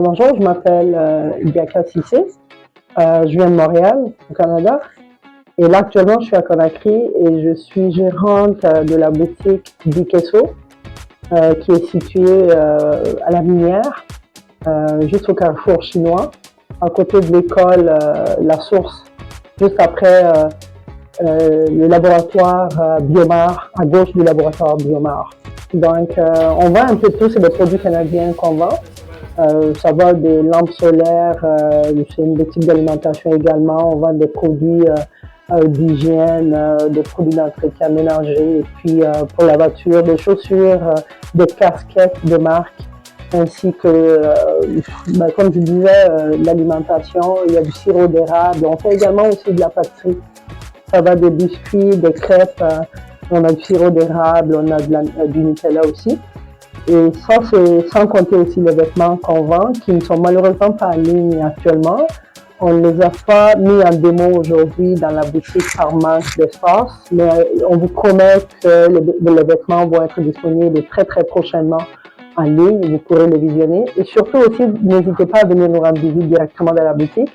Bonjour, je m'appelle Biaka Cissé. Je viens de Montréal, au Canada. Et là, actuellement, je suis à Conakry et je suis gérante de la boutique Dikesso, qui est située à la Minière, juste au carrefour chinois, à côté de l'école La Source, juste après le laboratoire Biomar, à gauche du laboratoire Biomar. Donc, on vend un peu tout, c'est des produits canadiens qu'on vend. Ça va des lampes solaires, c'est une boutique d'alimentation également. On vend des produits d'hygiène, des produits d'entretien ménager, et puis pour la voiture, des chaussures, des casquettes de marque, ainsi que, comme je disais, l'alimentation. Il y a du sirop d'érable. On fait également aussi de la pâtisserie. Ça va des biscuits, des crêpes. On a du sirop d'érable, on a du Nutella aussi. Et ça, c'est sans compter aussi les vêtements qu'on vend, qui ne sont malheureusement pas en ligne actuellement. On ne les a pas mis en démo aujourd'hui dans la boutique par manque d'espace, mais on vous promet que les vêtements vont être disponibles très très prochainement en ligne. Vous pourrez les visionner. Et surtout aussi, n'hésitez pas à venir nous rendre visite directement dans la boutique.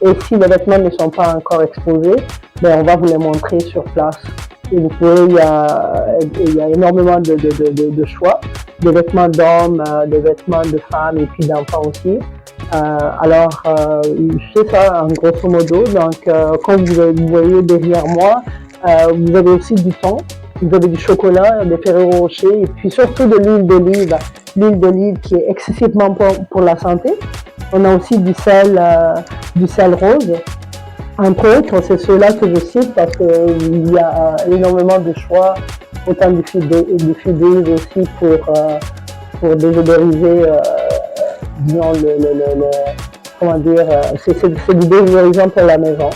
Et si les vêtements ne sont pas encore exposés, on va vous les montrer sur place. Et vous pouvez, il y a énormément de choix, des vêtements d'hommes, des vêtements de femmes et puis d'enfants aussi. C'est ça en grosso modo. Donc, comme vous voyez derrière moi, vous avez aussi du thon, vous avez du chocolat, des Ferrero Rocher et puis surtout de l'huile d'olive qui est excessivement bon pour la santé. On a aussi du sel rose. Entre autres, c'est ceux-là que je cite parce qu'il y a énormément de choix, autant du fil aussi pour désodoriser, disons, comment dire, c'est du désodorisant pour la maison.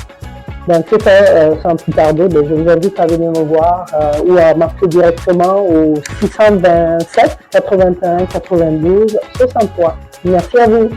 Donc, c'est ça, sans plus tarder, je vous invite à venir me voir ou à m'appeler directement au 627 81 92 63. Merci à vous.